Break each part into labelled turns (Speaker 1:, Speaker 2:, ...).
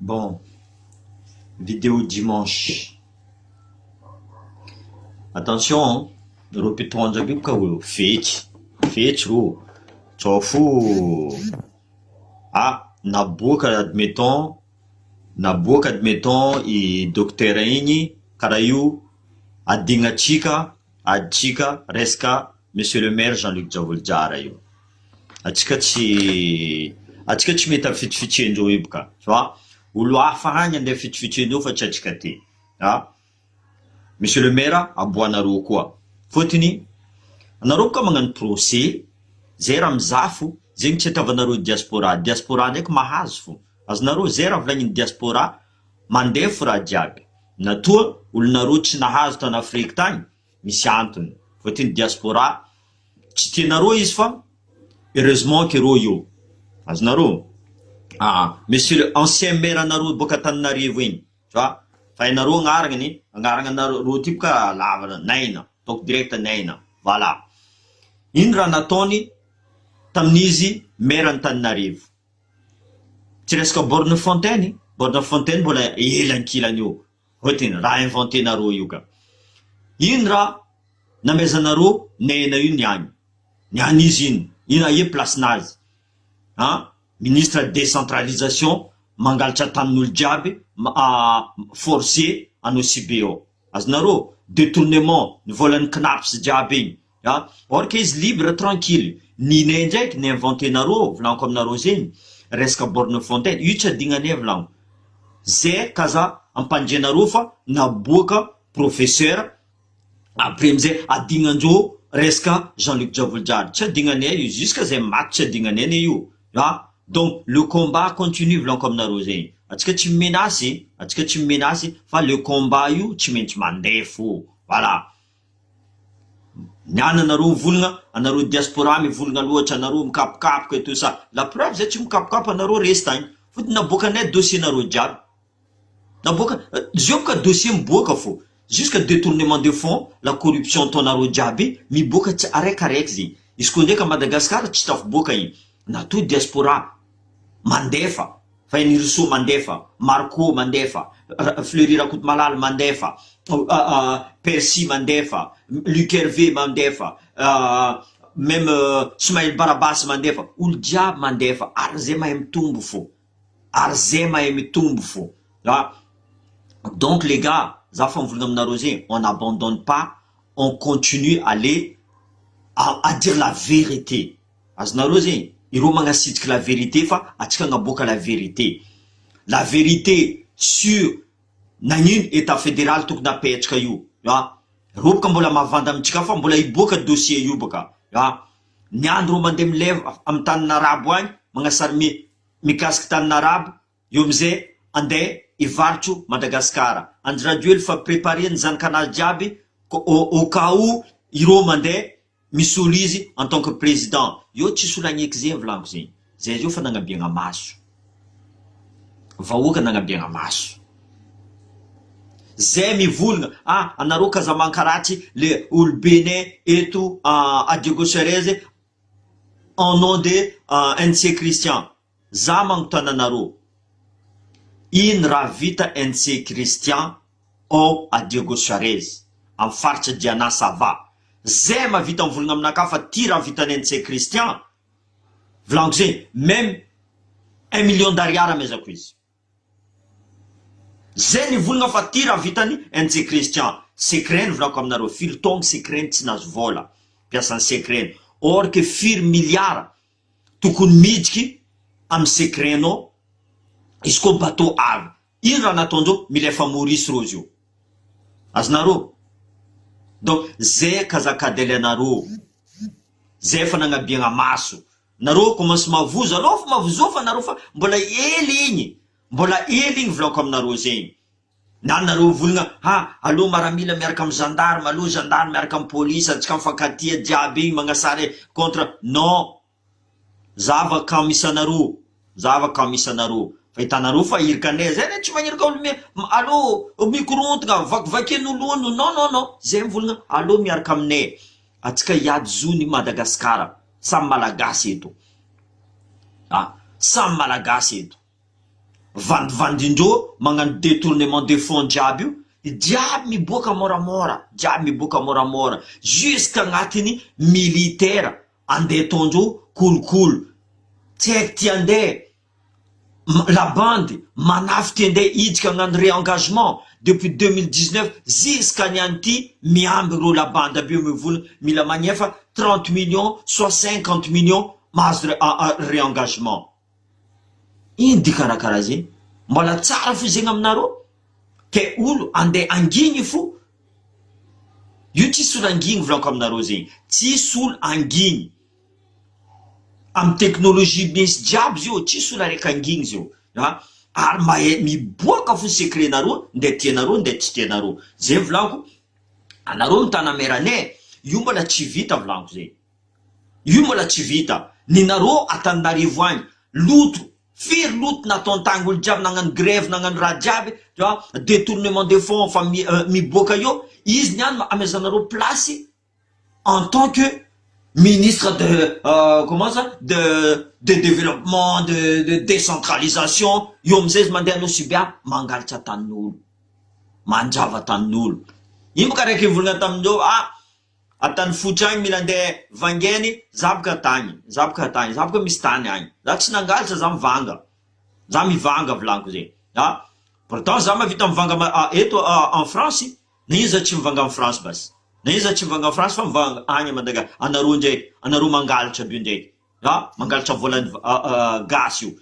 Speaker 1: Bon, vidéo dimanche. Attention, rôpitron ndraiky ka olo fetsy ro. Tsao fo naboaka admettons i docteur igny karaha io aditsika resaka monsieur le maire Jean-Luc Javoljara io. Atsika tsy mety fitfitrendreo io boka, fa olo hafa hagny andeha fitfitrendreo fa tsy atsika ty. Monsieur le maire aboanareo koa. Fotony anareo boka magnano procès, zay raha mizafo, zegny tsy ataovanareo diaspora. Diaspora ndraiky mahazo fo. Azonareo zay raha volagnin'ny diaspora mandefo raha jiaby. Natoa olonareo tsy nahazo tany Afrique tany, misy antony. Fotony diaspora tsy tianareo izy fa heureusement que reo io. Azonareo? Monsieur le ancien maire anareo boka Antananarivo igny. Fa hainareo agnarananareo ty boka lava Naina, donc direct Naina. Voilà. Ino raha nataony tamin'izy maire Antananarivo. Tsy resaka borne fontaine mbola elankilany io. Hotiny raha inventenareo io ka. Ino raha namezanareo Naina io niany izy ino. Ino aie place nazy. Ministre décentralisation mangalatra tanin'olo jiaby forcé anao CBO. Azonareo détournement ny volan'ny CNAPS jiaby igny. Or que izy libre tranquille. Ninay ndraiky ny inventenareo volaniko aminareo zegny resaka borne fontaine io tsy adignane volaniko. Zay kaza ampandrianareo fa naboaka professeur après amizay adignandreo resaka Jean-Luc Javoljara. Tsy adignane io jusqu'à zay maty tsy adignane io. Donc le combat continue volaniko aminareo zegny. Atsika tsy menasy fa le combat io tsy maintsy mandefo. Voilà. Niana anareo volagna, anareo diaspora mivolagna loatra, anareo mikapokapoka et tout ça. La preuve zay tsy mikapokapo anareo resy tagny. Fotony naboakanay dossier nareo jiaby. Zio boka dossier miboaka fo. Jusqu'à détournement de fonds, la corruption tonareo jiaby miboaka tsy araikaraiky zegny. Izy koa ndraiky Madagascar tsy tafiboaka igny. Nato diaspora mandefa, Fainy Rousseau mandefa, Marco mandefa, Fleury Rakotomalala mandefa, Percy mandefa, Luc Hervé mandefa, même Soumaïl Barabas mandefa, olo jiaby mandefa, ary zay mahay mitombo fo. Donc les gars, zafa mivolagna aminareo zegny, on n'abandonne pas, on continue à dire la vérité. Azonareo zegny, ireo magnasitriky la vérité fa atsika agnaboaka la vérité. La vérité sur nagnino état fédéral tokony apetraka io. Reo boka mbola mavanda amintsika fa mbola iboaka dossier io boka. Niandro mandeha mileva amin'ny tanin'Arabo agny, magnasary mikasiky tanin'Arabo, io amizay andeha ivarotro Madagascar. Andry Rajoely fa préparé ny zanakanazy jiaby au cas où ireo mandeha misolo izy en tant que président. Io tsy solagneky zegny volaniko zegny. Zay io fa nagnabiagna maso. Vahoaka nagnabiagna maso. Zay mivolagna, anareo kazaman-karatsy le olobenay eto à Diego Suarez en nom de NC Christian. Za magnotana anareo. Ino raha vita NC Christian ao à Diego Suarez amin'ny faritra Diana Sava. Zay mavita mivolagna aminaka fa ty raha vitany NC Christian. Volaniko zegny, même 1 million d'ariary amezako izy. Zay nivolagna fa ty raha vitany NC Christian. Secret volaniko aminareo, firy taogno secret tsy nazo vola piasan'ny secret. Or que firy milliard tokony midriky amin'ny secrenao izy koa bateau avy. Ino raha nataondreo milefa Maurice reo io. Azonareo? Donc zay kazakadely anareo. Zay fa nagnabiagna maso. Nareo commence mavozo, alô fa mavozofa anareo fa mbola hely igny volaniko aminareo zegny. Na nareo volagna, alô maramila miaraka amin'ny gendarme, alô gendarme miaraka amin'ny police, atsika mifankatia jiaby igny magnasary contre. Non. Zava kan misy anareo. Fa hitanareo fa irikanay zay tsy magnirika olo alô mikorontagna vakivakin'olono. Non. Zay mivolagna, alô miaraka aminay. Atsika hiady zony Madagascar. Samy malagasy eto. vandivandindreo magnano détournement de fonds jiaby io jiaby miboaka moramora jusqu'à agnatiny militaire andeha ataondreo kolokolo tsy haiko ty andeha la bande manafy ty andeha idika agnano réengagement depuis 2019 jusqu'à niany ty miamby reo la bande aby io mivola mila magnefa 30 millions soit 50 millions mahazo réengagement. Ino di karakara zegny mbola tsara fo zegny aminareo ke olo andeha angigny fo io tsisy olo angigny volaniko aminareo zegny tsisy olo angigny amy teknolojia misy jiaby zio tsisy olo araiky angigny zio ary mahay miboaka fo secretnareo ndeha tianareo ndeha tsy tianareo zay volaniko anareo mitana meranay io mbola tsy vita volaniko zegny io mbola tsy vita ninareo Antananarivo agny loto firy loto nataony tagny olo jiaby nagnano grève nagnano raha jiaby détournement de fonds fa miboaka io izy niany amezanareo place en tant que ministre de comment ça de développement de décentralisation io amizay izy mandeha anao Sibia mangalatra tanin'olo manjava tanin'olo ino boka raiky volagna tamindreo atany fotra agny mila andeha vangeny zaboka misy tany agny za tsy nangalatra za mivanga volaniko zegny pourtant za mavita mivanga eto en France na ino za tsy mivanga en France basy na ino za tsy mivanga en France fa mivanga agny Madagasikara anareo ndraiky anareo mangalatra bio ndraiky mangalatra volany gasy io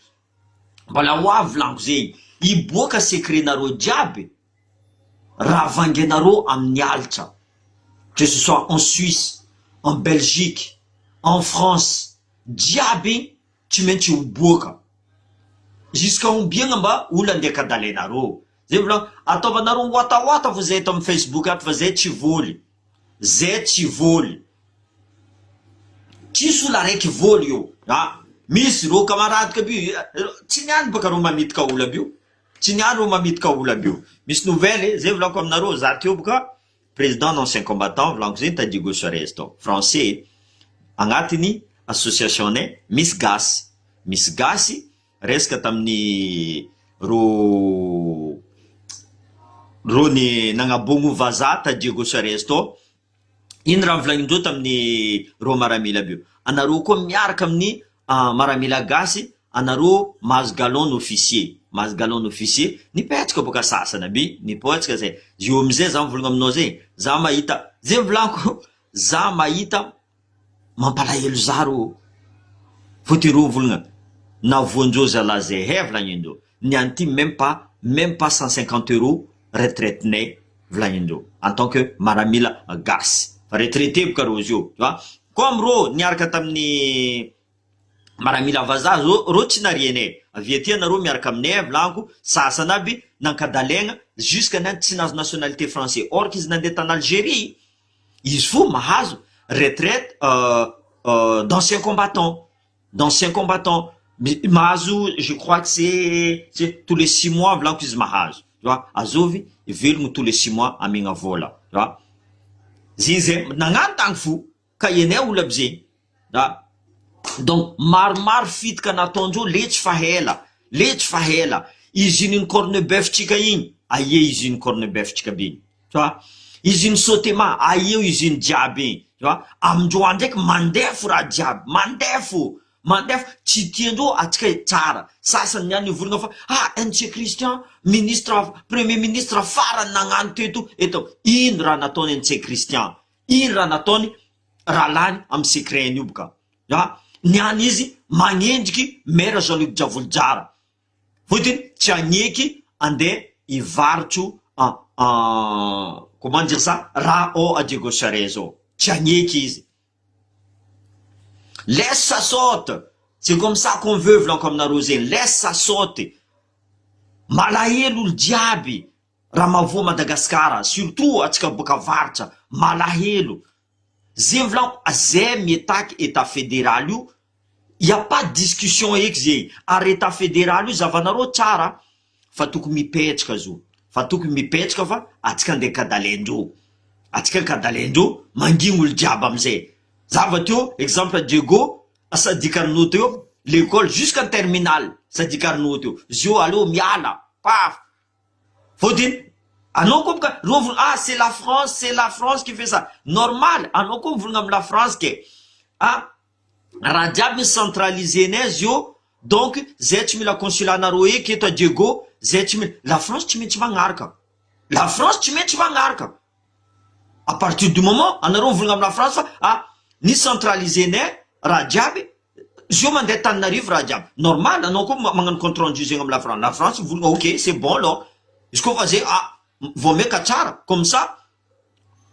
Speaker 1: mbola hoavy volaniko zegny iboaka secretnareo jiaby raha vangenareo amin'ny alitra que ce soit en Suisse, en Belgique, en France, jiaby tsy maintsy hoboaka jusqu'à ombiagna mba olo andeha kadalenareo zay vola ataovanareo ngoatahoata fo zay eto amin'ny Facebook ato fa zay tsy voly tsisy olo araiky voly io misy reo camarade kaby tsy niany baka reo mamitika olo aby io tsy niany reo mamitika olo aby io misy nouvelle zay volako aminareo za teo boka président d'ancien combattant volaniko zegny Tadigo Suarez to français agnatiny association nay misy gasy resaka tamin'ny ro ny nagnabogno vaza Tadigo Suarez to ino raha volagninindreo tamin'ny ro maramila aby io anareo koa miaraka amin'ny maramila gasy anareo mahazo galon officier nipetraka boka sasana aby nipetraka zay io amizay za mivolagna aminao zegny za mahita zay volaniko za mahita mampalahelo za ro fotero volagna navoandreo zalazay he volagninindreo niany ty même pas 150 € retraite nay volagninindreo en tant que maramila gasy fa retraité boka reo zio comme ro niaraka tamin'ny maramila vaza ro tsy narianay avy aty anareo miaraka aminay volaniko sasana aby nankadalegna jusqu'à nany tsy nahazo nationalité français or qu'izy nandeha tany Algérie izy fo mahazo retraite d'ancien combattant mahazo je crois que c'est tous les 6 mois volaniko izy mahazo azovy velogno tous les 6 mois amegna vola zay nagnano tagny fo ka enay olo aby zegny donc maromaro fitika nataondreo le tsy fahela usine Cornebeuf tsika igny aie usine Cornebeuf tsika be usine Sotema aie usine jiaby igny amindreo any ndraiky mandeha fo raha jiaby mandeha fo tsy tiandreo atsika tsara sasany niany volagna fa NC Christian premier ministre farany nagnano teto eto ino raha nataony NC Christian ino raha nataony raha lany amy secret io boka niany izy magnendriky maire Jean-Luc Javoljara fotiny tsy agneky andeha ivarotro comment dire ça raha Tadigo Suarez tsy agneky izy laisse ça saute c'est comme ça qu'on veut volaniko aminareo zegny laisse ça saute malahelo olo jiaby raha mavoa Madagasikara surtout atsika boka varitra malahelo zay volaniko zay mietaky état fédéral io y a pas de discussion eky zegny ary état fédéral io zavanareo tsara fa tokony mipetraka fa atsika andeha kadalendreo mangigny olo jiaby amizay zava teo exemple Diego asadikano teo l'école jusqu'en terminale sady karnao teo zio aleo miala paf fôtiny anao koa boka ro c'est la France qui fait ça normal anao koa mivolagna amy la France ke raha jiaby centralisé nay zio donc zay tsy mila consulanareo eky eto a Diego zay tsy mila la France tsy maintsy magnaraka la France tsy maintsy magnaraka à partir du moment anareo mivolagna amy la France fa ni centralisé nay raha jiaby zio mandeha Tananarivo raha jiaby normal anao koa magnano compte rendu zegny amy la France volagna ok c'est bon alors izy koa fa zay vao meka tsara comme ça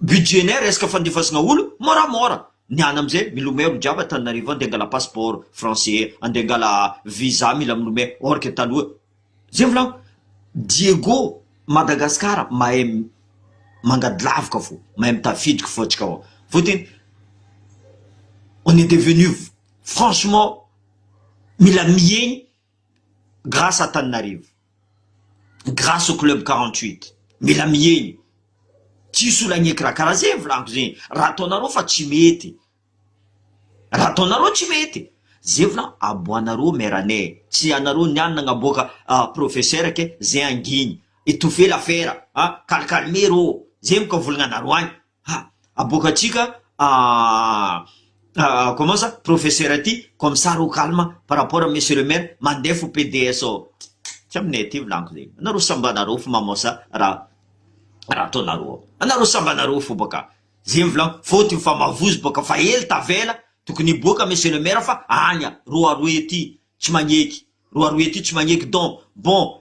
Speaker 1: budget nay resaka fandefasagna olo moramora niana amizay milomero jiaby Tananarivo andeha angala passeport français andeha angala visa mila milomero or ke taloha zay volagna Diego Madagascar mahay mangady lavaka fo mahay mitafidiky fo atsika ao fôtiny on est devenu franchement mila miegny grâce à Tananarivo grâce au club 48 mila miegny tsisy olo agneky raha karaha zay volagako zegny raha ataonareo fa tsy mety raha ataonareo tsy mety zay volagna aboanareo meranay tsy anareo nianina agnaboaka professeur ke zay angigny étouffer l'affaire calmer rô zay moka volagnanareo agny aboaka atsika comment ça professeur aty comme ça ro calme par rapport à monsieur le maire mandeha fo PDS ao tsy aminay aty volaniko zegny anareo sambanareo fo mamosa raha ataonareo anareo sambanareo fo baka zay volaniko fôtiny fa mavozo baka fa ely tavela tokony boaka monsieur le maire fa agna roa aroe ety tsy magneky roa aroe ety tsy magneky donc bon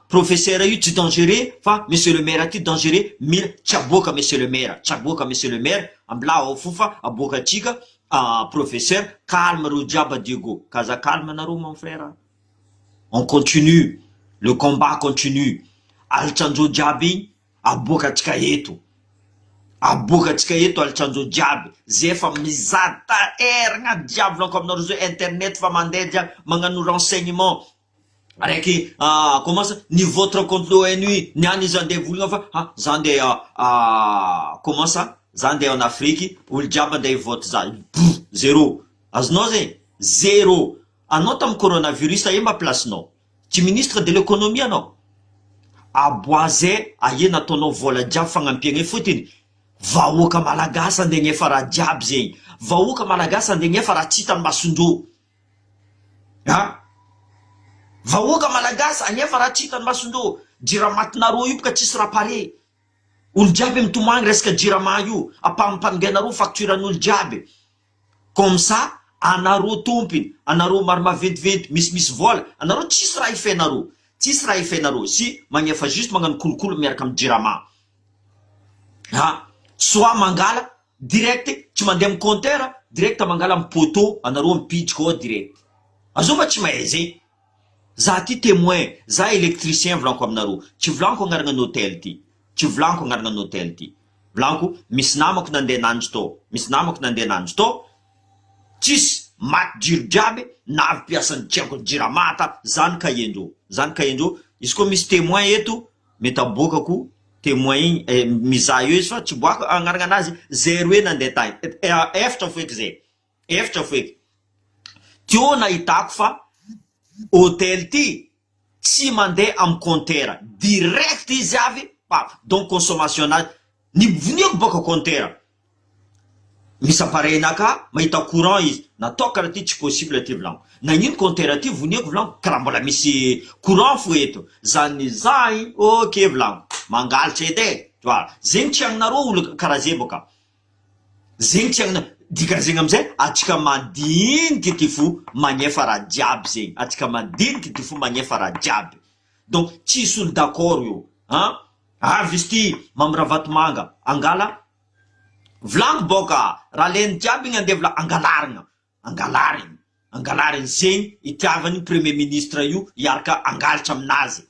Speaker 1: professeur io tsy dangereux fa monsieur le maire aty dangereux mila tsy aboaka monsieur le maire tsy aboaka monsieur le maire ambila ao fo fa aboaka atsika professeur calme ro jiaby Diego kaza calme anareo mon frère on continue le combat continue alitranjo jiaby igny aboaka atsika eto alitranjo jiaby zay fa mizata eragna jiaby lanko aminareo zao internet fa mandeha jiaby magnano renseignement araiky comment ça ni votre compte l'ONU niany izy andeha volagna fa za andeha comment ça za andeha en Afrique olo jiaby andeha ivote za zéro azonao zegny zéro anao tamy coronavirus aie maplacenao tsy ministre de l'économie anao aboazay aie nataonao vola jiaby fagnampiagna fotiny vahoaka malagasy andeha gnefa raha jiaby zegny vahoaka malagasy andeha gnefa raha tsy hitany masondro vahoaka malagasy agnefa raha tsy hitany masondro jiramatinareo io boka tsisy raha pare olo jiaby mitomagny resaka jirama io ampampangainareo facturan'olo jiaby comme ça anareo tompiny anareo maro maventiventy misimisy vola anareo tsisy raha ifenareo si magnefa juste magnano kolokolo miaraka amy jirama soit mangala direct tsy mandeha amy compteur direct mangala amy poto anareo mipitrika ao direct azova tsy mahay zay za ty témoin za électricien volanko aminareo tsy volanko agnaragna ny hôtel ty tsy volanko agnaragna ny hôtel ty volanko misy namako nandeha nanjo to tsisy maty jiro jiaby navy piasany tiako jiramata zany kahendreo izy koa misy témoin eto mety abokako témoin igny mizaha eo izy fa tsy boaka agnaragna anazy zero hoe nandeha tany efatra foeky zay efatra foeky teo nahitako fa hôtel ty tsy mandeha amy compteur direct izy avy donc consommation nazy nivoniako boka compteur misy appareil naka mahita courant izy natao karaha ty tsy possible ty volanko nagnino compteur ty voniako volanko karaha mbola misy courant fo eto zany zay ok volanko mangalitra edy voilà zegny tsy agnareo olo karaha zay boka zegny tsy agna dikara zegny amizay atsika madiniky ty fo magnefa raha jiaby zegny atsika madiniky ty fo magnefa raha jiaby donc tsisy olo d'accord io avy izy ty mamoravatomanga angala volango boka raha leny jiaby igny andeha vola angalariny zegny itiavany premier ministre io iaraka angalitra aminazy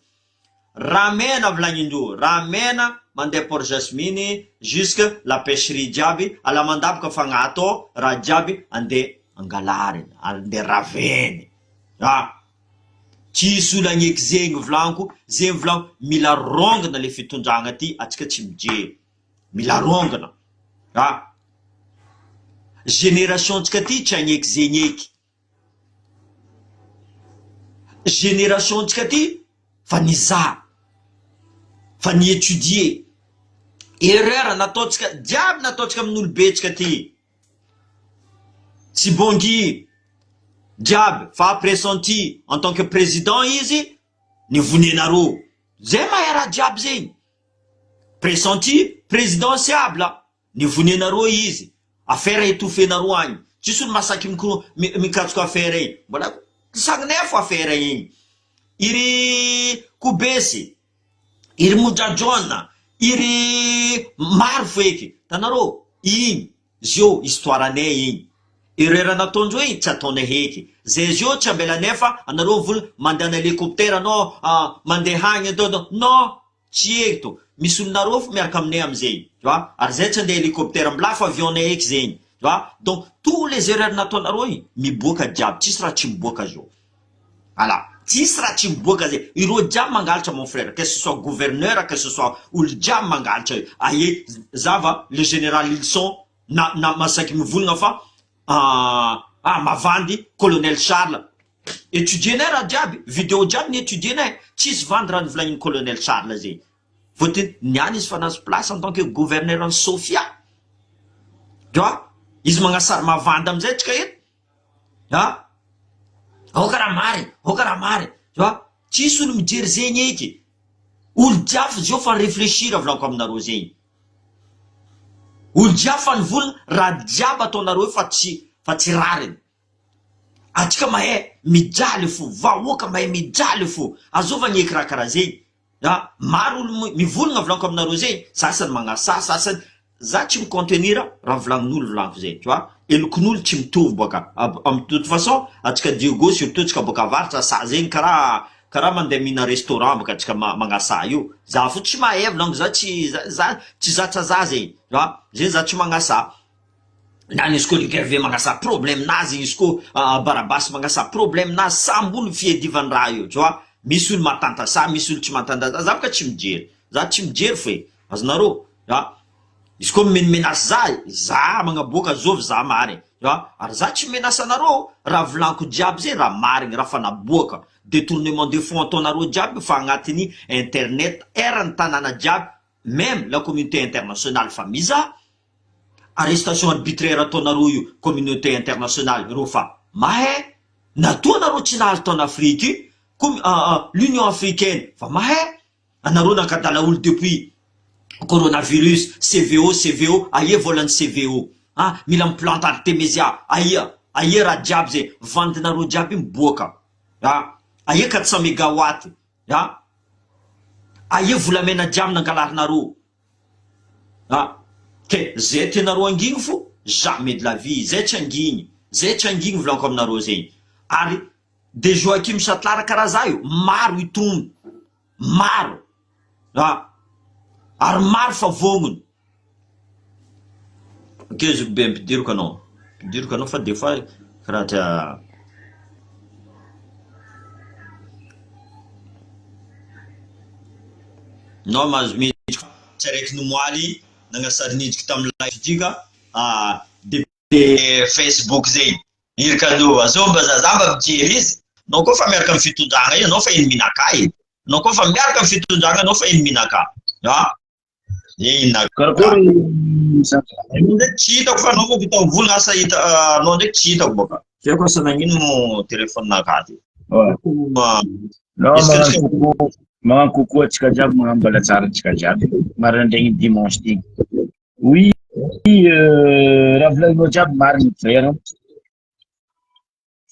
Speaker 1: raha mena volagnin'indreo raha mena mandeha port jasmine jusque la pêcherie jiaby ala mandavaka fagnato raha jiaby andeha angalariny andeha raveny tsisy olo agneky zegny volanko zegny volanko mila rongana le fitondragna ty atsika tsy mijery mila rongana génération tsika ty tsy agneky zegny eky génération tsika ty fa nizaha, fa niétudier. Erreur nataotsika diaby nataotsika amin'olobe tsika ty. Tsy bongy diaby fa pressenti en tant que président izy nivonenareo. Zay mahay raha diaby zegny. Pressenti présidentiable nivonenareo izy. Affaire etofenareo agny. Tsisy olo masaky mikatsoka affaire igny. Mbola sangnefo affaire igny. Iry Kobesy, iry Mojajona, iry maro feky. Tanareo, igny, zio histoire-nay igny. Erreur nataondreo igny tsy ataonay heky. Zay zio tsy ambela nefa anareo vola mandeha na hélicoptère anao mandeha hagny atao. Non, tsy eto. Misy olonareo fa miaraka aminay amizay. Tu vois? Ary zay tsy andeha hélicoptère mbla fa avionnay eky zegny. Tu vois? Donc tous les erreurs nataonareo igny miboaka diaby, tsisy raha tsy miboaka zio. Voilà. Tsisy raha tsy miboaka zay. Ireo diaby mangalatra mon frère, que ce soit gouverneur, que ce soit olo diaby mangalatra. Aye, zava le général Ilson na masaky mivolagna fa mavandy colonel Charles. Étudienay raha diaby, vidéo diaby ny étudienay. Tsisy vandy raha nivolagniny colonel Charles zay. Fôtiny niany izy fa nazo place en tant que gouverneur en Sofia. Tu vois? Izy magnasary mavandy amizay tsika eto. Ha? Karaha mary. Tu vois? Tsisy olo mijery zegny eky. Olo diaby zio fa réfléchir volaniko aminareo zegny. Olo diaby fa nivolagna raha diaby ataonareo fa tsy rariny. Atsika mahay mijaly fo, vahoaka mahay mijaly fo. Azova gny eky raha karaha zegny. Maro olo mivolagna volaniko aminareo zegny, sasany magnasa, sasany za tsy micontenir raha volagnin'olo volaniko zay, tu vois? Elokon'olo tsy mitovy boka. De toute façon, atsika Diego surtout tsika boka avaratra sa zegny karaha mandeha mina restaurant boka atsika magnasa io. Za fo tsy mahay volaniko za tsy zatra za zegny, tu vois? Zay za tsy magnasa. Nany izy koa Ligerve magnasa problème nazy, izy koa Barabasy magnasa problème nazy, samby olo fiedivany raha io, tu vois? Misy olo matanta sa, misy olo tsy matanta sa, za boka tsy mijery. Za tsy mijery fe. Azonareo, izy koa menace za magnaboaka zovy za marigny, tu vois? Ary za tsy menace anareo, raha volaniko diaby zay raha marigny, raha fa naboaka. Détournement de fonds ataonareo diaby fa agnatiny internet, erany tanàna diaby, même la communauté internationale fa mizaha. Arrestation arbitraire ataonareo io, communauté internationale, reo fa mahay. Natoa anareo tsy nahazo tao en Afrique io, l'Union africaine fa mahay. Anareo nankadala olo depuis coronavirus, CVO, aie volany CVO. Mila miplante Artemisia, aie raha diaby zay, vandinareo diaby miboaka. Aie 400 mégawatt. Aie volamena diaby nangalarinareo. Ke zay tenareo angigny fo, jamais de la vie, zay tsy angigny volaniko aminareo zegny. Ary de Joakim Satlara karaha za io, maro itombo, maro. Ary maro fa vognony. Ok, zobe mpidiriko anao fa des fois karaha tia. No mahazo miditra tsy araiky nomoaly nagnasary nidika tamin'ny live dika de Facebook zay. Iry kado azomba zazamba mijery izy. Anao koa fa miaraka amin'ny fitondragna io, anao fa eniminaka io. Anao koa fa miaraka amin'ny fitondragna, anao fa eniminaka.
Speaker 2: Karakory
Speaker 1: ndraiky tsy hitako fa anao koa tao volagna asa hita anao ndraiky tsy hitako boka. Tiako asa nagnino mo telefoninaka ty.
Speaker 2: Magnano kokoa atsika jiaby, magnambala tsara atsika jiaby. Maraindregny dimanche ty. Oui, raha volagninao jiaby marigny frère.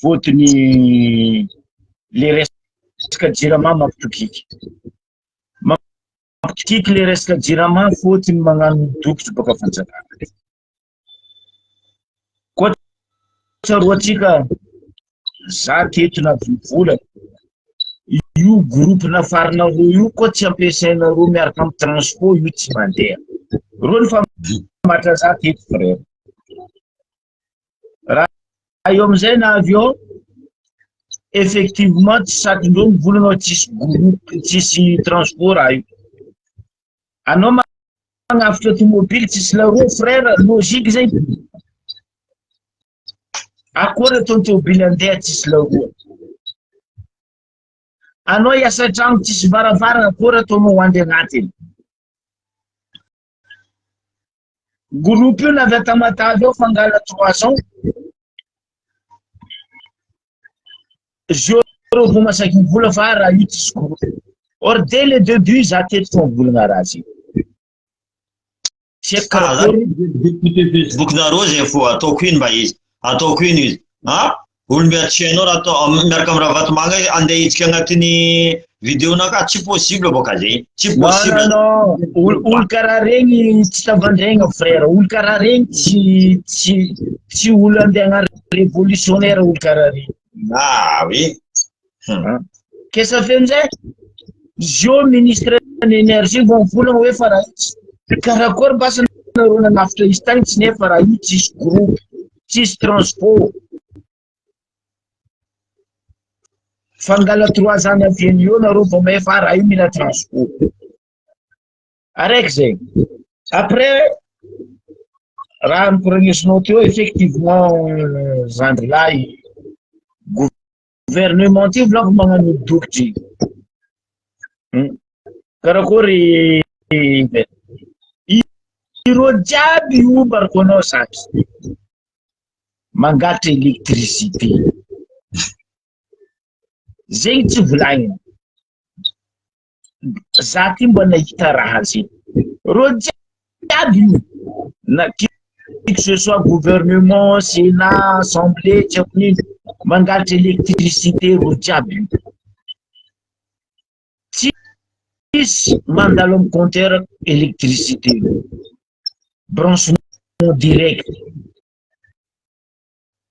Speaker 2: Fôtony le resaka jirama mampitokiky. Mampitokiky le resaka jirama fôtony magnano dokotry baka fanjakana. Koa tsaroa atsika za teto na vola. Io groupe nafarinareo io koa tsy ampiasainareo miaraka amin'ny transport io tsy mandeha. Reo ny fa matra za teto frère. Raha io amizay na avion, effectivement tsy satindreo mivolanao tsisy groupe, tsisy transport raha io. Anao magnafitra automobile tsisy laroa frère, logique zay. Akory ataony tômôbily andeha tsisy laroa. anao hiasa trano tsisy varavarana akory atao mo hoandy agnatiny. Groupe io navy Tamatavy ao fangala 300. Zero vao masaky mivola fa raha io tsisy groupe. Or dès le début za teto fo mivolagna raha zay. Tsy haiko karakory
Speaker 1: Facebook-nareo zay fo ataoko ino mba izy, ataoko ino izy olo miatrianao raha atao miaraka amin'ny raha vatomanga andeha hitsika agnatin'ny vidéo-nao ka tsy possible boka zay, tsy possible.
Speaker 2: non olo karaha regny tsy tavandraigna frère, olo karaha regny tsy olo andeha hagnano révolutionnaire olo karaha regny.
Speaker 1: Oui.
Speaker 2: Qu'est-ce que ça fait amizay? Zio ministre d'énergie vao mivolagna hoe fa raha io karakory mbasa nareo nanafitra izy tagny tsy nefa raha io tsisy groupe, tsisy transport. Fangala 3 ans naviany eo nareo vao mahay fa raha io mila transport. Araiky zay. Après raha nikoragnesinao teo effectivement zandrilahy gouvernement ty volako magnano dokotry. Karakory ireo jiaby iombako anao saky mangatra électricité zegny tsy volagnina za ty mba nahita raha zay ro jiaby io na que ce soit gouvernement, sénat, assemblée, tchapnine mangatra électricité ro jiaby io tsisy mandalo amin'ny compteur électricité branchement direct.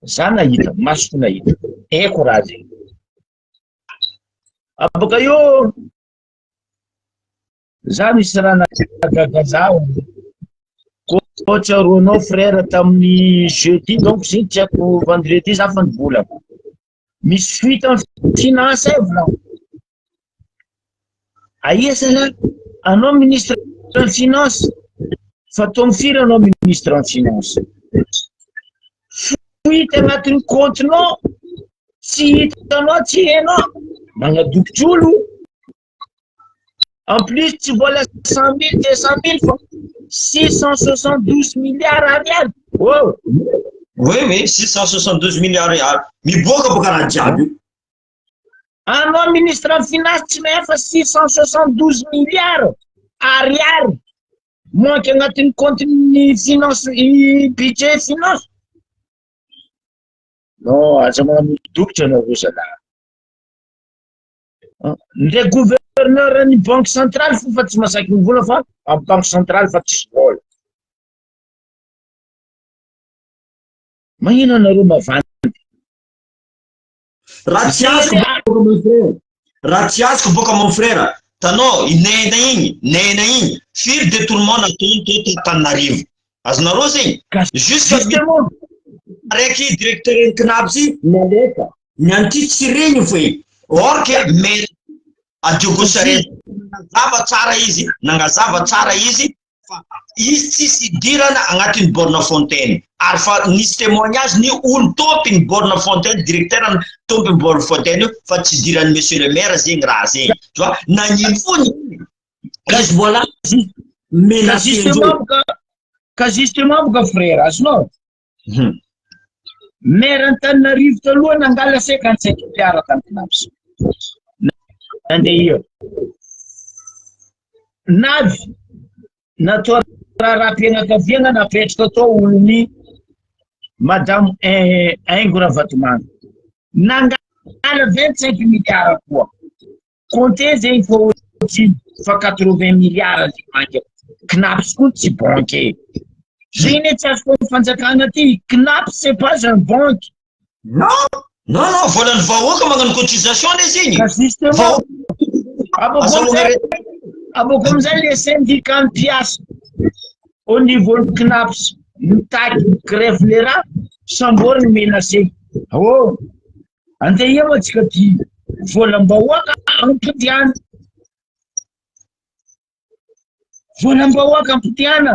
Speaker 2: Za nahita masoko nahita eko raha zay. Abaka io za misy raha nagaga zaho tsaronao frère tamin'ny jeudi donc zay tsy haiko vendredi za fa nivolako misy fuite en finance volagno. Aia zalahy anao ministre en finance fa toa firy anao ministre en finance fuite agnatin'ny comptenao tsy hitanao tsy hainao magnadokitry olo en plus tsy vola 100 000 200 000 fa 672 milliards ariary. Oh
Speaker 1: oui 672 milliards ariary miboaka boka raha jiaby io.
Speaker 2: Anao ministre en finance tsy mahay fa 672 milliards ariary manque agnatin'ny compte-ny finance budget finance. Non aza magnano dokitra anareo zalahy. Ndray gouverneur ny banque centrale fa tsy masaky mivola fa amin'ny banque centrale fa tsisy vola. Magnino anareo mavandy?
Speaker 1: Raha tsy azoko boka mon frère tanao nena igny firy détournement nataony teto Antananarivo azonareo zegny justement araiky directeur knapsy naleka nianty tsy regny foi or que mais adiogo sare nangazava tsara izy fa izy tsisy idirana agnatin'ny borne fontaine ary fa nisy témoignage ny olo tompiny borne fontaine directeur tompiny borne fontaine fa tsy idirany monsieur le maire zegny raha zegny tu vois nagnino fony izy voilà
Speaker 2: ka justement boka frère azonao maire Antananarivo taloha nangala 55 milliards tamin'Knaps nandeha io navy natoa raha-pianakaviana napetraka tao olony madame Aingo Ravatomanga nangala 25 milliards koa comptez zegny fa 80 milliards manque Knaps koa tsy banque zegny tsy azoko fanjakana ty Knaps c'est pas un banque.
Speaker 1: Non, volany vahoaka magnano cotisation le zegny.
Speaker 2: Justement. Aboko amizay les syndicats mpiasa au niveau de Knaps mitaky grève le raha samboriny menacé. Oh andeha eo atsika ty volam-bahoaka ampitiana volam-bahoaka ampitiana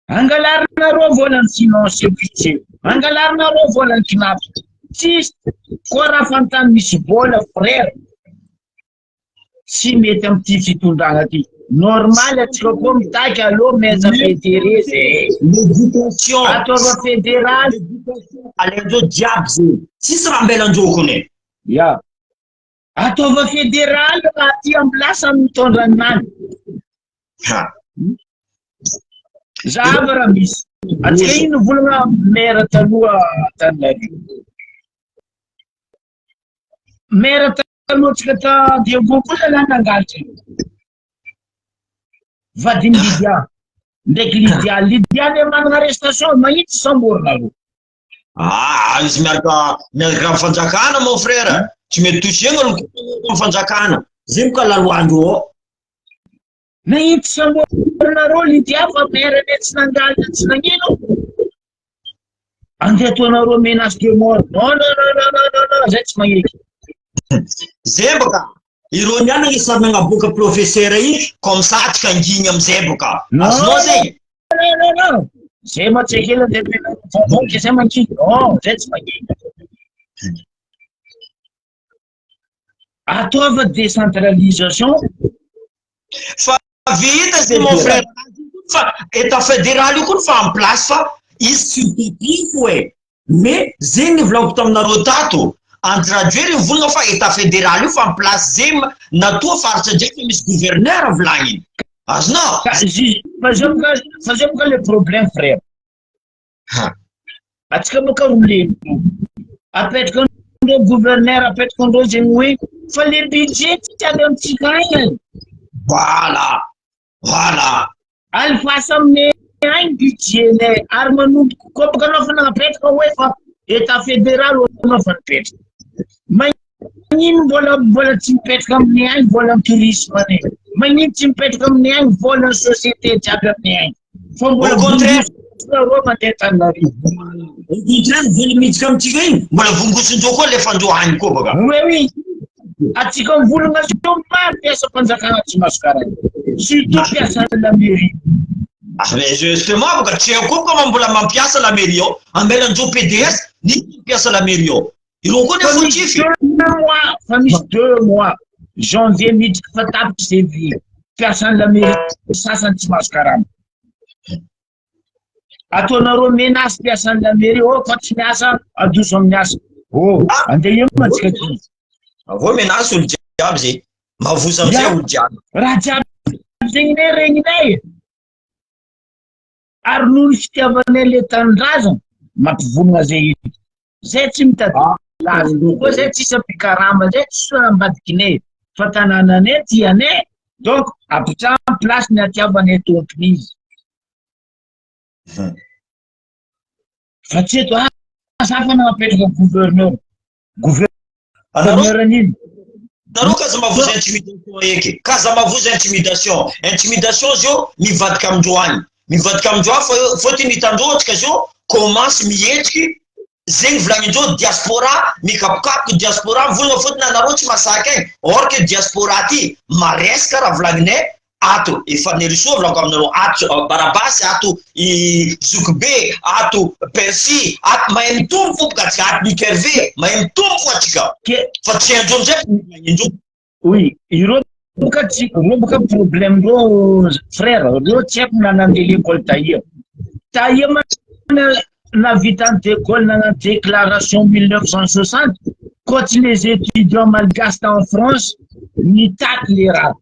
Speaker 2: angalarina roa volan'ny finance budget angalarina roa volan'ny Knaps tsisy koa raha fantany misy bola frère tsy mety am'ty fitondrana ty normal atsika koa mitaky aloha maître fédéré zay
Speaker 1: l'éducation
Speaker 2: ataova fédéral
Speaker 1: alendreo jiaby zay tsisy raha ambelandreo
Speaker 2: ya ataova fédéral raha ty amin'ny lasa mitondra anany zava raha misy atsika ino volagna maire taloha Antananarivo maire taloha atsika ta Diego koa la nangalitra vadiny Lydia ndraiky Lydia le manana arrestation magnitsy samborona aloha
Speaker 1: izy miaraka amin'ny fanjakana mon frère tsy mety touchegna amin'ny fanjakana zay moka laloandro ao
Speaker 2: nagnitsy samborona rô Lydia fa maire ne tsy nangalitra tsy nagnino andeha ataonareo menace de mort non zay tsy magneky
Speaker 1: zay boka ireo niany isary nagnaboaka professeur iny comme ça atsika anginy amizay boka azonao zegny
Speaker 2: non zay matsekela de vonvoky zay mankiny non zay tsy magneky ataova décentralisation
Speaker 1: fa vita zay mon frère fa état fédéral io koa fa en place fa izy subjectif mais zegny volako taminareo tato antraduire io volagna fa état fédéral io fa en place zay natoa faritra ndraiky misy gouverneur volagniny azonao
Speaker 2: fa zay moka le problème frère atsika moka roleno apetrakandreo gouverneur apetrakandreo zegny hoe fa le budget tsy avy amitsika agny
Speaker 1: voilà
Speaker 2: alifasa aminay agny budget nay ary manomboko koa baka anao fa nagnapetraka hoe fa état fédéral anao fa nipetraka magnino mbola tsy mipetraka aminay agny vola amin'ny tourisme any magnino tsy mipetraka aminay agny vola ny société jiaby aminay agny fa mbola vongosorô mandeha Antananarivo
Speaker 1: au contraire vola miditra amitsika igny mbola vongosondreo koa lefandreo agny koa baka
Speaker 2: oui atsika mivolagna zao maro piasa mpanjakana tsy maso karaha surtout piasa la mairie
Speaker 1: mais justement boka tsy haiko koa mbola mampiasa la mairie ao ambelandreo PDS ny mampiasa la mairie ao ireo koa ne fotify
Speaker 2: fa misy 2 mois janvier miditra fa tapitra février piasan'ny la mairie sasany tsy maso karaha ataonareo menace piasan'ny la mairie fa tsy miasa adoso amin'ny asa andeha ino atsika ty
Speaker 1: avao menace olo jiaby zay mavoza amizay olo jiaby
Speaker 2: raha jiaby zegny nay regninay ary noho ny fitiavanay le tanindrazana mampivolagna zay tsy mitady laza koa zay tsisy ampikarama zay tsy ambadikinay fa tanànanay tianay donc apitrano place ny atiavanay tompony izy fa tsy eto zafa nagnapetraka gouverneur anino
Speaker 1: nareo kaza mavoza intimidation eky kaza mavoza intimidation zio mivadika amindreo agny fotony hitandreo atsika zio commence mihetriky zegny volagnindreo diaspora mikapokapoky diaspora volagna fotony anareo tsy masaky agny or que diaspora ty maresaka raha volagninay ato efa nerisoa volako aminareo ato barabasy ato zokibe ato persi ato mahay mitombo fo boka atsika ato mikerve mahay mitombo fo atsika fa tsy andreo amizay indreo
Speaker 2: oui ireo boka problème reo frère reo tsy haiko nanandeha l'école taia na vitany d'école nana déclaration 1960 quand les étudiants malgaches en France nitaky le raha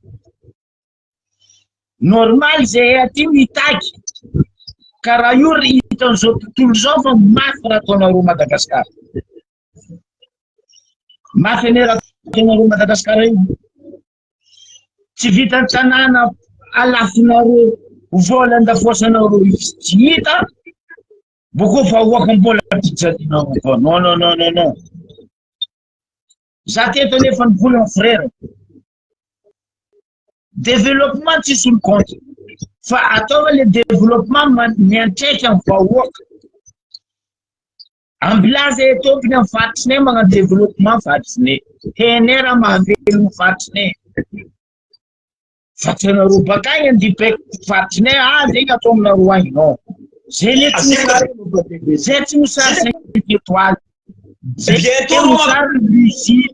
Speaker 2: normal zay aty mitaky karaha io hitan'izao tontolo zao fa mafy raha ataonareo Madagasikara mafy ane raha ataonareo Madagasikara io tsy vitany tanàna alafinareo vola andafosanareo izy tsy hita boko fa oaka mbola pijalinao koa non za teto nefa nivolagna frère développement tsisy olo contre fa ataova le développement miantraika amin'ny vahoaka ambilaza tompony amin'ny faritsinay magnano développement faritsinay henay raha mahavelogno faritsinay fa tsy anareo baka agny andipaiko faritsinay zegny atao aminareo agny non zay tsy misary 5 étoiles
Speaker 1: bientôt
Speaker 2: Sary Russie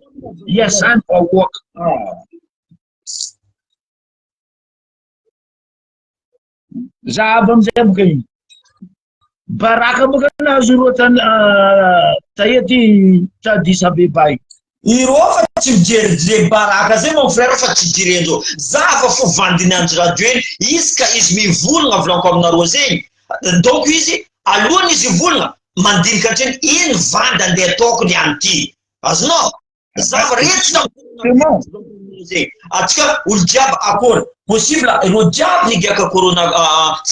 Speaker 2: iasany vahoaka. Zahava amizay boka iny. Baraka boka nahazo roa taety Addis Abeba.
Speaker 1: ireo fa tsy mijery baraka zay mon frère fa tsy jirendreo zava fo vandiny andry radio eny izy ka izy mivolagna volanko aminareo zegny donc izy alohany izy volagna mandinika hatreny iny vandy andeha ataoko ny anty azonao zava rehetra zegny atsika olo jiaby akory possible ireo jiaby nigaka corona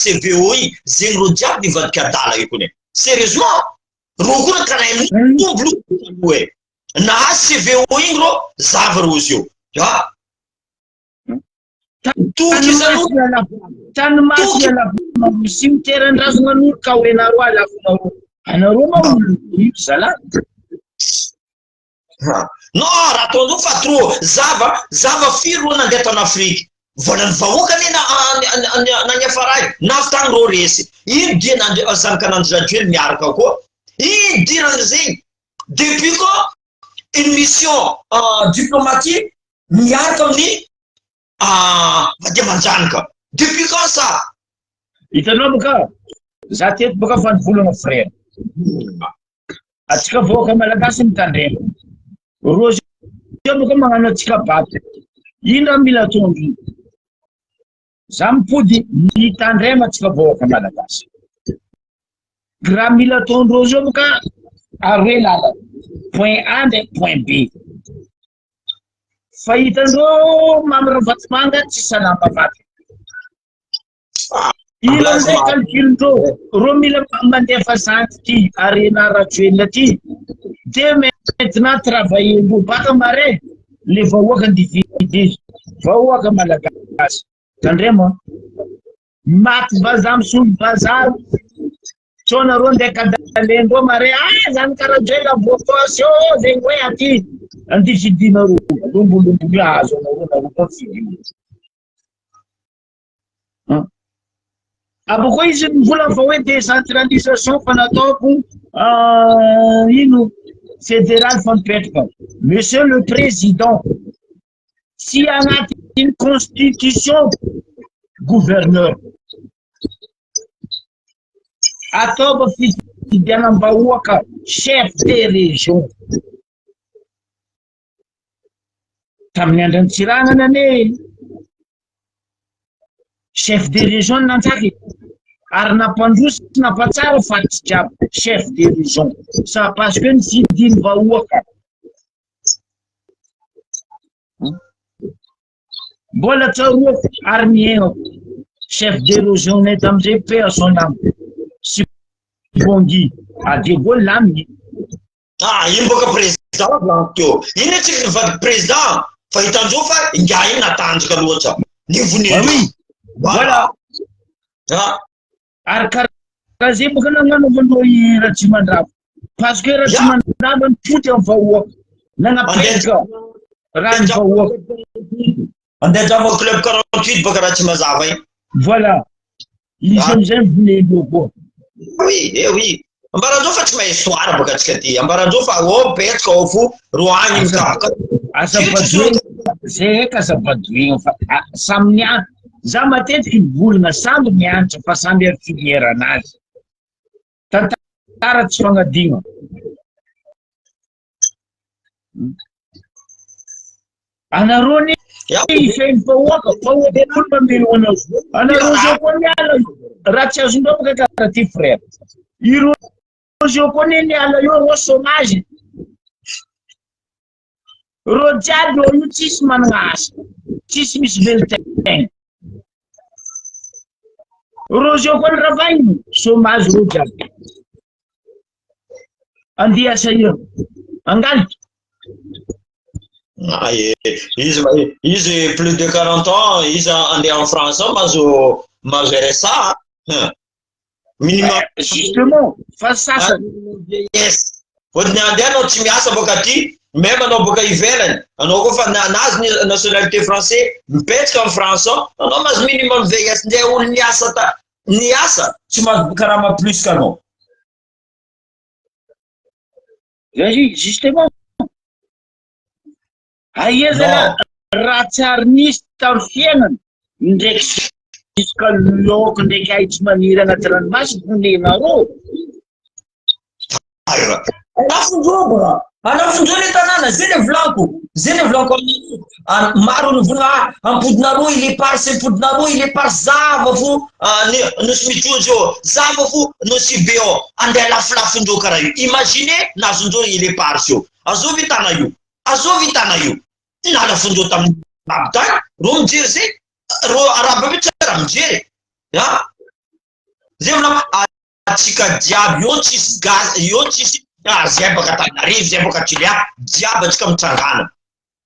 Speaker 1: CVO iny zegny reo jiaby nivadika adala io kony sérieusement reo koa karaha tombolo e na CVO iny ro zava rozy io ya toky zany
Speaker 2: tany masy ala cimetière ndrazana nolo ka hoenaro alafonaro anaro maolo zala
Speaker 1: non raha ataonao fa trop zava firy ro nandeha tao an'Afrika volany vahoaka ane nanyafaray naftagny ro resy ino dia zanaka nandy radio eny miaraka koa ino dirany zegny depuis quand une mission diplomatique miaraka amin'ny vadia manjanaka depuis quand ça
Speaker 2: hitanao boka za teto boka fanivolana frère atsika voaka malagasy mitandrema rozy boka magnano atsika baty ino raha mila tondro za mipody mitandrema atsika voaka malagasy raha mila tondro rozy boka aroe lala point A ndraiky point B fa hitandreo mamira vatomanga tsy salama vaty ila amizay calculindreo ro mila mandefa zanty ty arena radio ty de maintenant travailler baka mare le vahoaka ndividy vahoaka malagasy tandrema maty vazaha misolo vazaha tsonareo ndeha kadalendreo mare zany karadraila vocation zegny hoe aty andifidinareo lombolombo azo anareo nareo mafidy aboko izy mivola fa hoe décentralisation fa nataoko ino fédéral fa mipetraka monsieur le président si agnatin'ny constitution gouverneur ataova fidianam-bahoaka chef de région tamin'ny andrantsiragnana ane chef de région nanjaky ary nampandroso nampatsara fatitsy jiaby chef de région sa parce que nifidiny vahoaka mbola tsaroako ary miainako chef de région nay tamizay pe à son âme si bongi a de Gaulle laminy
Speaker 1: ino boka président blanco ino tsy nivady président fa hitanjeo fa inga iny natanjaka loatra nivoneny
Speaker 2: voilà ary karaha zay boka nagnanaovandreo i Ratsimandrava parce que Ratsimandrava nipody amy vahoaka nanapetraka raha ny vahoaka
Speaker 1: andeha drama club 48 boka Ratsimazava iny
Speaker 2: voilà izy amizay mivoneleo koa
Speaker 1: oui ambaranjeo fa tsy mahay histoire boka atsika ty ambaranjeo fa petraka ao fo ro agny mikapoka
Speaker 2: asapadoegna zay eka asapadoegna fa samy niany za matetiky mivolagna samby mianatra fa samby ary filière anazy tantara tsy fagnadigna anareo ny ifeny vahoaka olo mamelo anao anareo zao koa miala raha tsy azondreo boka karaha ty frère ireo zao koa ne miala io ro chômage ro jiaby io tsisy managna asa tsisy misy velin-tegna ro zao koa niravahiny chômage ro jiaby andeha asa io angalitra
Speaker 1: izy plus de 40 ans izy andeha en France mazo RSA minimum
Speaker 2: justement fa sasany
Speaker 1: yes fôtony andeha anao tsy miasa boka aty même anao boka ivelany anao koa fa nazy nationalité français mipetraka amy France anao mazo minimum VS ndeha olo niasa tsy mazo karaha ma plus ka anao
Speaker 2: Justement. Aiza raha tsary nisy tamin'ny fiainana ndraiky isaka laoko ndraiky ahitsy maniry anaty ranomasina fonenareo.
Speaker 3: Anafonjoro le tanàna, zay le volanko maro ny volana ampodinareo il est par c'est ampodinareo il est par zava fo nosy mitrojo zava fo nosy beo andeha lafilafindreo karaha io. Imagine nazondreo il est par io azovy hitana io nalafindreo tamin'ny baby tany ro mijery zay ro arabe be tsara mijery zay volana atsika diaby io tsisy gaz io tsisy zay baka Tanarivo zay baka Tilià diaby atsika mitsangana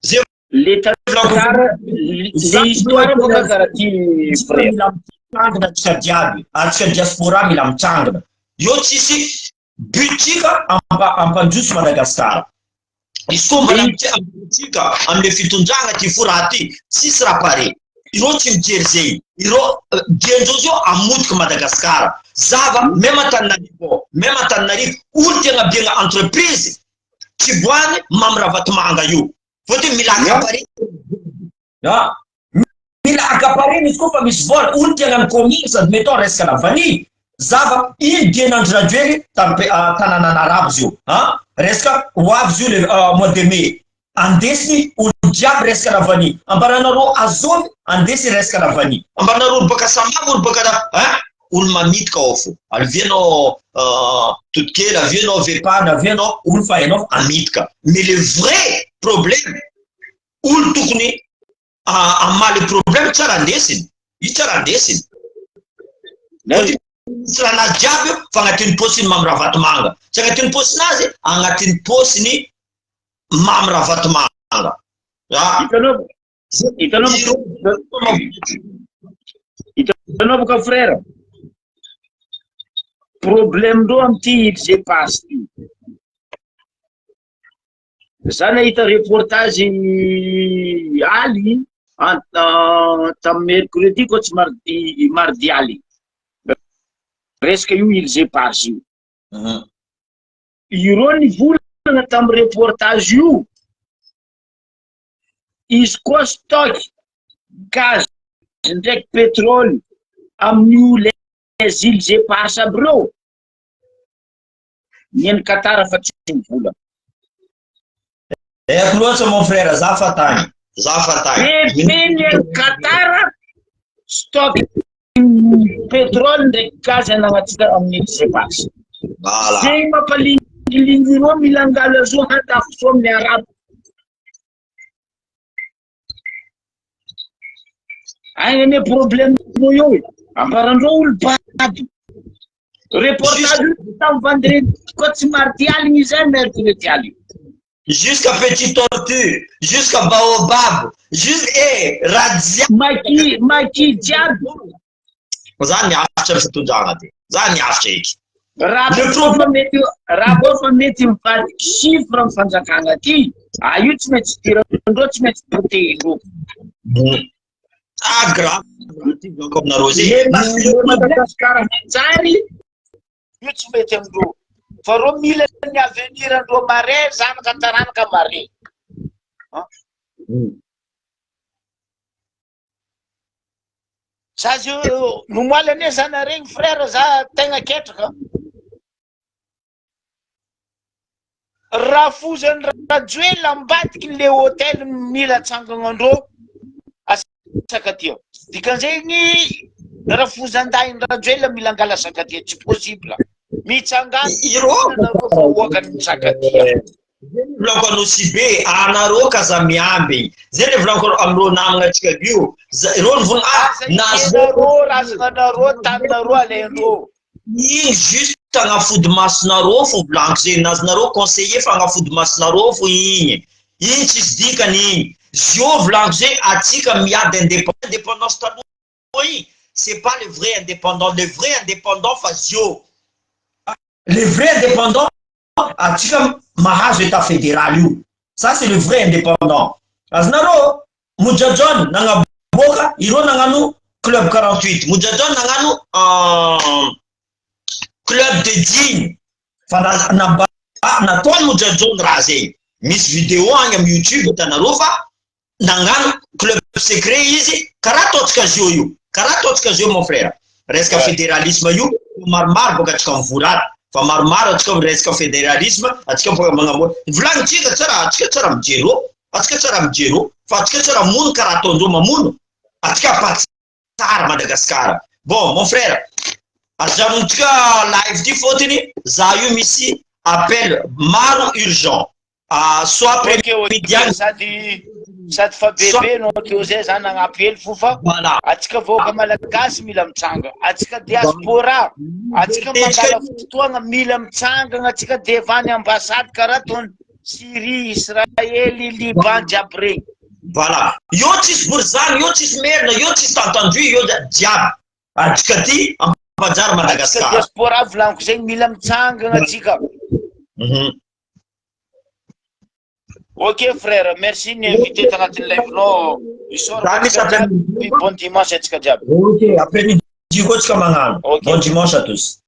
Speaker 3: zay
Speaker 2: le tantara le histoire boka karaha ty frère
Speaker 3: atsika diaby atsika diaspora mila mitsangana io tsisy butsika ampandroso Madagasikara izy koa mbola tsika amle fitondrana ty fo raha ty tsisy raha pare ireo tsy mijery zay ireo diandreo zio amodiky Madagasikara zava même Antananarivo olo tegna biagna entreprise tsy boany mamy ravatomanga io fotony mila akapariny izy koa fa misy vola olo tegna mikominy sady mettons resaka lavany zava iny dienandro rajoely tanànan'arabo zio resaka hoavy zio le mois de mai andesiny olo jiaby resaka lavany ambaranareo azovy andesiny resaka lavany ambaranareo olo baka samabo olo baka olo mamitika ao fo avianao totokely avianao vepana avianao olo fa hainao amitika mais le vrai problème olo tokony amaly problème tsara andesiny io tsara andesiny tsy raha nazy jiaby io fa agnatin'ny posiny mamy ravatomanga tsy agnatin'ny posinazy agnatin'ny posiny mamy ravatomanga
Speaker 2: hitanao boka frère problème ndreo amty ilze passe ty za nahita reportage aly tamin'ny mercredi ko tsy mardi aly resaka io ilze passe io ireo nivolana tamin'ny reportage io izy koa stock gaz ndraiky pétrole amin'io les îles éparses aby reo nieny Qatar fa tsy mivolana.
Speaker 3: Loatsy mon frère za fatagny
Speaker 2: nieny Qatar stock pétrole ndraiky gaz anagnatsika amin'ny îles éparses zay mampalingilingy reo milangala zo hatafo so amin'ny arabo agnane problème io ambarandreo olo bady reportage tamin'ny vendredi koa tsy mardi aligny izay mercredi aligny
Speaker 3: jusqu'à Petit Tortue jusqu'à Baobab raha
Speaker 2: maki jiaby
Speaker 3: za niafitra fitondrana ty za niafitra eky
Speaker 2: raha koa fa mety mivadiky chiffre amin'ny fanjakana ty io tsy maintsy dirandreo tsy maintsy protégndreo
Speaker 3: grave aminareo
Speaker 2: le Madagasikara tsary io tsy mety amindreo fa reo mila ny avenir andreo mare zanaka taranaka mare za zio nomoaly ane zana regny frère za tegna ketraka raha fozany rajoely ambadiky le hôtel mila tsangagnandreo sakatia dikan'zegny raha fozan-dahiny rajoely mila angala sakatia tsy possible mitsangana oakany sakatia
Speaker 3: volako anosy be anareo kaza miamby zay le volako amreo namagna atsika io reo ny
Speaker 2: nazonareo razananareo taninareo alaindreo
Speaker 3: iny juste agnafody masonareo fo volaniko zay nazonareo conseiller fa agnafody masonareo fo igny tsisy dikany igny zio volaniko zay atsika miady indépendance taloha igny c'est pas le vrai indépendant fa zio le vrai indépendant atsika mahazo état fédéral io ça c'est le vrai indépendant azonareo Mojajon nagnaboaka ireo nagnano club 48 Mojajon nagnano club de digne fa nataony mojajongy raha zegny misy vidéo agny amin'ny YouTube hitanareo fa nagnano club secret izy karaha ataontsika zio io karaha ataontsika zio mon frère resaka fédéralisme io maromaro boka atsika mivorana fa maromaro atsika resaka fédéralisme atsika boka magnamoa volagnintsika tsara mijero fa atsika tsara mono karaha ataondreo mamono atsika patsara Madagasikara. Bon mon frère azamontsika live ty fotony za io misy appel maro urgent soit après-midi
Speaker 4: sady fa bebe no teo zay zany agnapely fofa
Speaker 3: voilà
Speaker 4: atsika voaka malagasy mila mitsanga atsika diaspora atsika mandala fotoagna mila mitsangagna atsika devany ambassade karaha tony Syrie Israely Liban jiaby regny
Speaker 3: voilà io tsisy borizany io tsisy merina io tsisy tentendu io jiaby atsika ty ampajary Madagasikara
Speaker 4: diaspora volaniko zegny mila mitsangagna atsika. Ok frère, merci d'inviter tanatin'ny live-nao. Bon dimanche atsika jiaby.
Speaker 3: Ok, après-midi koa tsika magnano. Bon dimanche à tous.